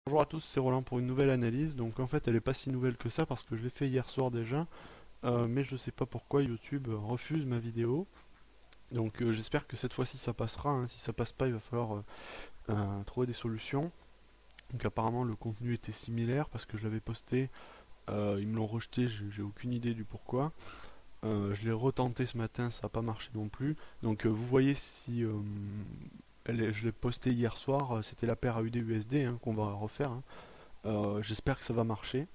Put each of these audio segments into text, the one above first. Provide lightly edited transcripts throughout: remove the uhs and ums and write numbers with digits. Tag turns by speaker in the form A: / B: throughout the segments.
A: Bonjour à tous, c'est Roland pour une nouvelle analyse. Donc en fait elle est pas si nouvelle que ça parce que je l'ai fait hier soir déjà. Mais je sais pas pourquoi YouTube refuse ma vidéo. Donc j'espère que cette fois-ci ça passera, hein. Si ça passe pas il va falloir trouver des solutions. Donc apparemment le contenu était similaire parce que je l'avais posté. Ils me l'ont rejeté, j'ai aucune idée du pourquoi. Je l'ai retenté ce matin, ça n'a pas marché non plus. Donc vous voyez si je l'ai posté hier soir, c'était la paire AUD USD hein, qu'on va refaire, hein. J'espère que ça va marcher.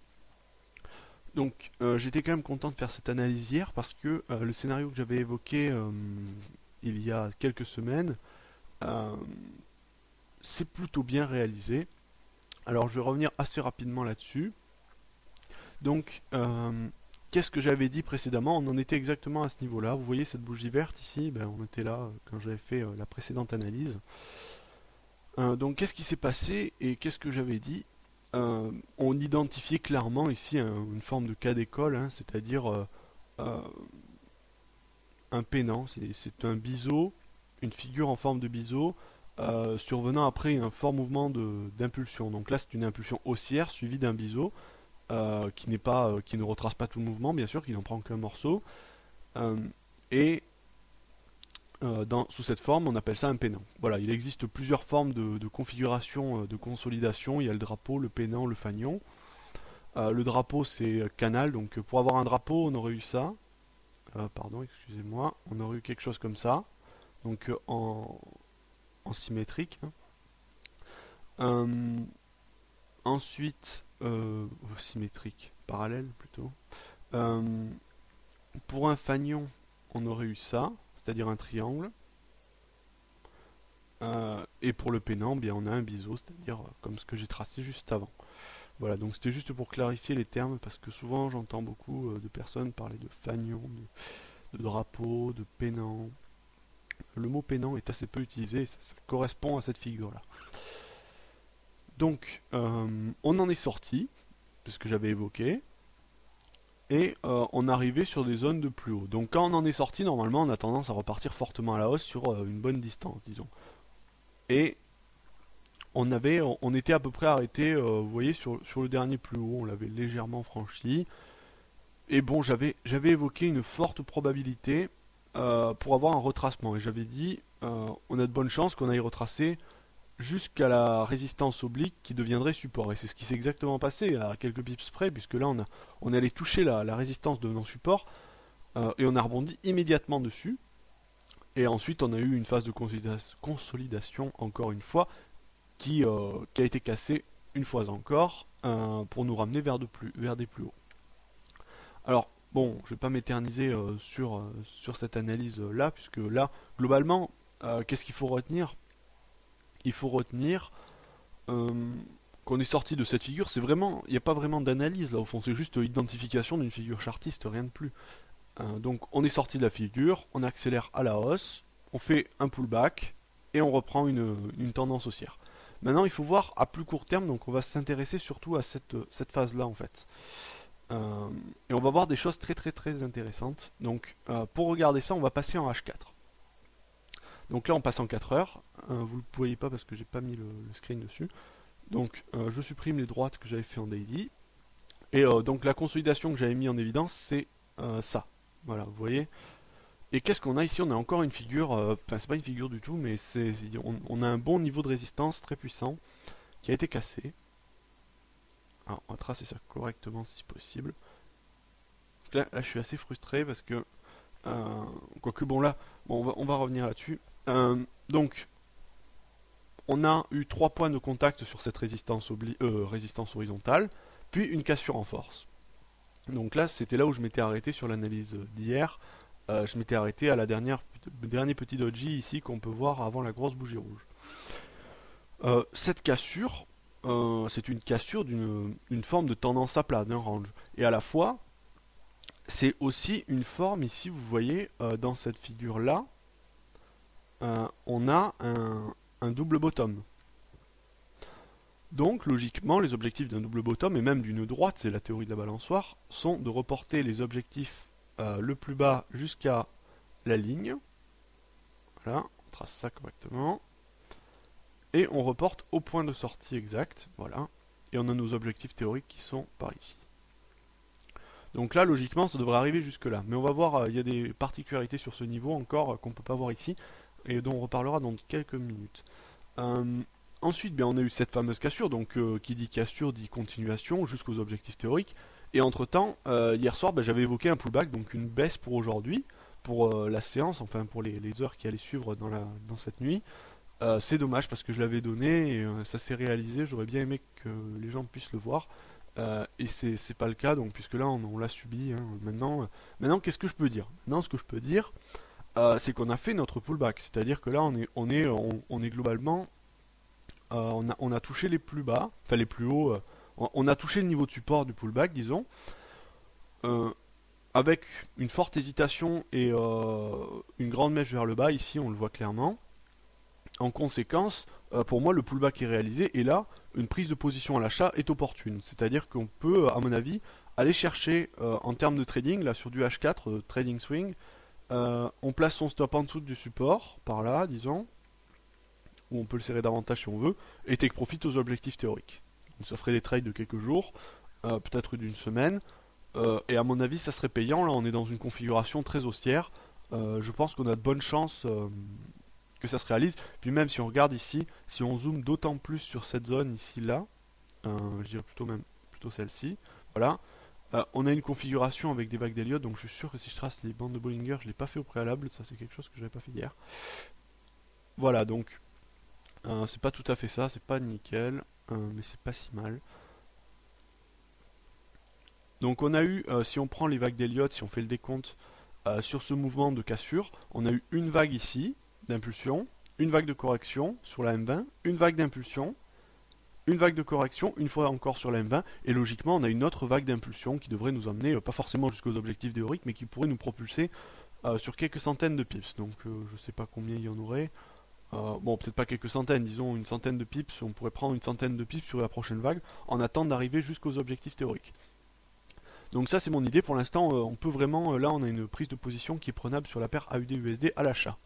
A: Donc j'étais quand même content de faire cette analyse hier parce que le scénario que j'avais évoqué il y a quelques semaines, euh, c'est plutôt bien réalisé. Alors je vais revenir assez rapidement là-dessus. Donc qu'est-ce que j'avais dit précédemment? On en était exactement à ce niveau-là. Vous voyez cette bougie verte ici, ben, on était là quand j'avais fait la précédente analyse. Donc qu'est-ce qui s'est passé et qu'est-ce que j'avais dit? On identifiait clairement ici une forme de cas d'école, hein, c'est-à-dire euh, un pennant, c'est un biseau, une figure en forme de biseau, survenant après un fort mouvement d'impulsion. Donc là c'est une impulsion haussière suivie d'un biseau qui ne retrace pas tout le mouvement, bien sûr, qui n'en prend qu'un morceau. Euh, et sous cette forme, on appelle ça un pennant. Voilà, il existe plusieurs formes de configuration de consolidation. Il y a le drapeau, le pennant, le fanion. Le drapeau, c'est canal. Donc pour avoir un drapeau, on aurait eu ça. Pardon, excusez-moi. On aurait eu quelque chose comme ça. Donc en symétrique, hein. Euh, Ensuite, symétrique, parallèle plutôt. Euh, pour un fanion, on aurait eu ça, c'est-à-dire un triangle. Et pour le pennant, bien, on a un biseau, c'est-à-dire comme ce que j'ai tracé juste avant. Voilà, donc c'était juste pour clarifier les termes, parce que souvent j'entends beaucoup de personnes parler de fanion, de drapeau, de pennant. Le mot pennant est assez peu utilisé, et ça correspond à cette figure-là. Donc, on en est sorti, c'est ce que j'avais évoqué, et on arrivait sur des zones de plus haut. Donc quand on en est sorti, normalement on a tendance à repartir fortement à la hausse sur une bonne distance, disons. Et on était à peu près arrêté, vous voyez, sur le dernier plus haut, on l'avait légèrement franchi. Et bon, j'avais évoqué une forte probabilité pour avoir un retracement. Et j'avais dit, on a de bonnes chances qu'on aille retracer jusqu'à la résistance oblique qui deviendrait support. Et c'est ce qui s'est exactement passé à quelques pips près, puisque là on allait toucher la résistance devenant support, et on a rebondi immédiatement dessus. Et ensuite on a eu une phase de consolidation, encore une fois, qui a été cassée une fois encore, pour nous ramener vers des plus hauts. Alors, bon, je ne vais pas m'éterniser sur cette analyse-là, puisque là, globalement, qu'est-ce qu'il faut retenir? Il faut retenir euh, qu'on est sorti de cette figure. C'est vraiment, il n'y a pas vraiment d'analyse là au fond, c'est juste l'identification d'une figure chartiste, rien de plus. Donc, on est sorti de la figure, on accélère à la hausse, on fait un pullback et on reprend une tendance haussière. Maintenant, il faut voir à plus court terme, donc on va s'intéresser surtout à cette phase-là en fait. Euh, et on va voir des choses très très très intéressantes. Donc pour regarder ça, on va passer en H4. Donc là on passe en 4 heures. Vous ne le voyez pas parce que j'ai pas mis le screen dessus. Donc je supprime les droites que j'avais fait en daily. Et donc la consolidation que j'avais mis en évidence, c'est ça. Voilà, vous voyez. Et qu'est-ce qu'on a ici? On a encore une figure, enfin c'est pas une figure du tout, mais on a un bon niveau de résistance très puissant qui a été cassé. Alors on va tracer ça correctement si possible. Là, je suis assez frustré parce que quoique bon là, bon, on va revenir là-dessus. Donc, on a eu 3 points de contact sur cette résistance horizontale, puis une cassure en force. Donc là, c'était là où je m'étais arrêté sur l'analyse d'hier. Je m'étais arrêté à la dernier petit doji ici qu'on peut voir avant la grosse bougie rouge. Cette cassure, c'est une cassure d'une forme de tendance à plat, d'un range. Et à la fois, c'est aussi une forme, ici vous voyez, dans cette figure-là, on a un double bottom. Donc logiquement, les objectifs d'un double bottom, et même d'une droite, c'est la théorie de la balançoire, sont de reporter les objectifs le plus bas jusqu'à la ligne. Voilà, on trace ça correctement. Et on reporte au point de sortie exact, voilà. et on a nos objectifs théoriques qui sont par ici. Donc là, logiquement, ça devrait arriver jusque là. Mais on va voir, il y a des particularités sur ce niveau encore qu'on ne peut pas voir ici, et dont on reparlera dans quelques minutes. Ensuite, on a eu cette fameuse cassure, donc qui dit cassure dit continuation jusqu'aux objectifs théoriques. Et entre temps, hier soir, j'avais évoqué un pullback, donc une baisse pour aujourd'hui, pour la séance, enfin pour les heures qui allaient suivre dans cette nuit. C'est dommage parce que je l'avais donné et ça s'est réalisé, j'aurais bien aimé que les gens puissent le voir. Et c'est pas le cas, donc puisque là on l'a subi. Hein. Maintenant qu'est-ce que je peux dire? Maintenant ce que je peux dire, c'est qu'on a fait notre pullback, c'est-à-dire que là on est globalement, on a touché les plus bas, enfin les plus hauts, on a touché le niveau de support du pullback, disons, avec une forte hésitation et une grande mèche vers le bas, ici on le voit clairement. En conséquence, pour moi le pullback est réalisé, et là, une prise de position à l'achat est opportune. C'est-à-dire qu'on peut, à mon avis, aller chercher, en termes de trading, là sur du H4, trading swing, on place son stop en dessous du support, par là, disons, ou on peut le serrer davantage si on veut, et take profit aux objectifs théoriques. Donc ça ferait des trades de quelques jours, peut-être d'une semaine, et à mon avis ça serait payant. Là on est dans une configuration très haussière, je pense qu'on a de bonnes chances que ça se réalise. Puis même si on regarde ici, si on zoome d'autant plus sur cette zone ici là, je dirais plutôt celle-ci, voilà, on a une configuration avec des vagues d'Elliott, donc je suis sûr que si je trace les bandes de Bollinger, je ne l'ai pas fait au préalable, ça c'est quelque chose que j'avais pas fait hier. Voilà, donc c'est pas tout à fait ça, c'est pas nickel, mais c'est pas si mal. Donc on a eu, si on prend les vagues d'Elliott, si on fait le décompte sur ce mouvement de cassure, on a eu une vague ici d'impulsion, une vague de correction sur la M20, une vague d'impulsion, une vague de correction, une fois encore sur la M20, et logiquement on a une autre vague d'impulsion qui devrait nous amener, pas forcément jusqu'aux objectifs théoriques, mais qui pourrait nous propulser sur quelques centaines de pips. Donc je sais pas combien il y en aurait. Bon, peut-être pas quelques centaines, disons une centaine de pips, on pourrait prendre une centaine de pips sur la prochaine vague, en attendant d'arriver jusqu'aux objectifs théoriques. Donc ça c'est mon idée, pour l'instant on peut vraiment, là on a une prise de position qui est prenable sur la paire AUD-USD à l'achat.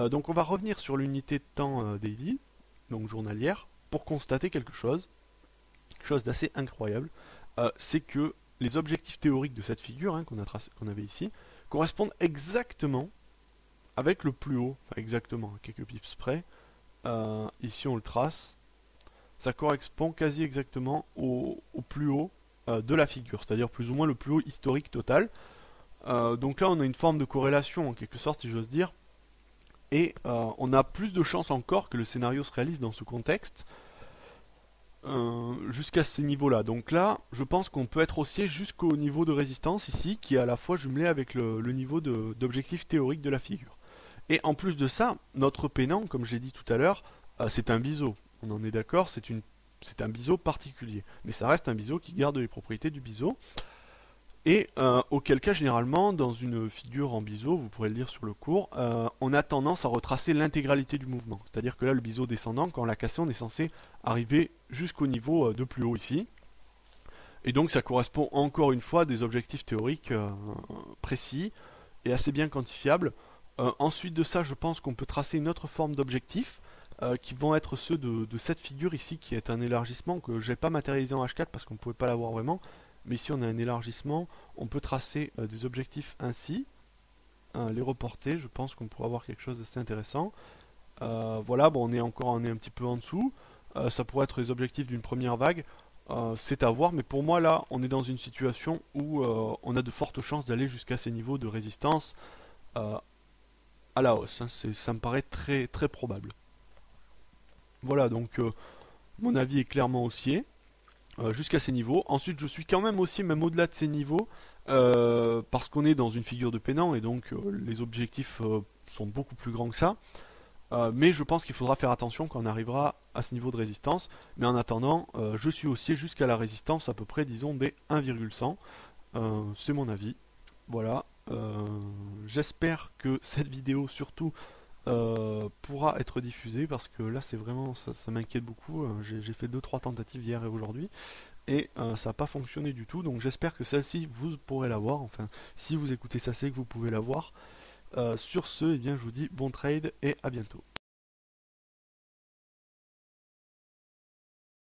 A: Donc on va revenir sur l'unité de temps daily, donc journalière, pour constater quelque chose d'assez incroyable, c'est que les objectifs théoriques de cette figure qu'on avait ici correspondent exactement avec le plus haut, enfin exactement, à quelques pips près. Ici on le trace, ça correspond quasi exactement au plus haut de la figure, c'est-à-dire plus ou moins le plus haut historique total. Donc là on a une forme de corrélation en quelque sorte si j'ose dire, et on a plus de chances encore que le scénario se réalise dans ce contexte jusqu'à ces niveaux là. Donc là je pense qu'on peut être haussier jusqu'au niveau de résistance ici, qui est à la fois jumelé avec le niveau d'objectif théorique de la figure. Et en plus de ça, notre pennant, comme j'ai dit tout à l'heure, c'est un biseau. On en est d'accord, c'est un biseau particulier. Mais ça reste un biseau qui garde les propriétés du biseau. Et auquel cas, généralement, dans une figure en biseau, vous pourrez le lire sur le cours, on a tendance à retracer l'intégralité du mouvement. C'est-à-dire que là, le biseau descendant, quand on l'a cassé, on est censé arriver jusqu'au niveau de plus haut ici. Et donc ça correspond encore une fois à des objectifs théoriques précis et assez bien quantifiables. Ensuite de ça, je pense qu'on peut tracer une autre forme d'objectifs qui vont être ceux de cette figure ici, qui est un élargissement que je n'ai pas matérialisé en H4 parce qu'on ne pouvait pas l'avoir vraiment. Mais ici, on a un élargissement. On peut tracer des objectifs ainsi, les reporter. Je pense qu'on pourra avoir quelque chose d'assez intéressant. Voilà, bon, on est un petit peu en dessous. Ça pourrait être les objectifs d'une première vague. C'est à voir, mais pour moi, là, on est dans une situation où on a de fortes chances d'aller jusqu'à ces niveaux de résistance à la hausse, hein. Ça me paraît très très probable. Voilà, donc mon avis est clairement haussier jusqu'à ces niveaux. Ensuite je suis quand même haussier même au-delà de ces niveaux parce qu'on est dans une figure de pennant et donc les objectifs sont beaucoup plus grands que ça. Mais je pense qu'il faudra faire attention quand on arrivera à ce niveau de résistance. Mais en attendant, je suis haussier jusqu'à la résistance à peu près, disons, des 1,100. C'est mon avis. Voilà. J'espère que cette vidéo surtout pourra être diffusée parce que là c'est vraiment ça m'inquiète beaucoup. J'ai fait 2-3 tentatives hier et aujourd'hui et ça n'a pas fonctionné du tout, donc j'espère que celle-ci vous pourrez la voir. Enfin, si vous écoutez ça, c'est que vous pouvez la voir. Sur ce, eh bien, je vous dis bon trade et à bientôt.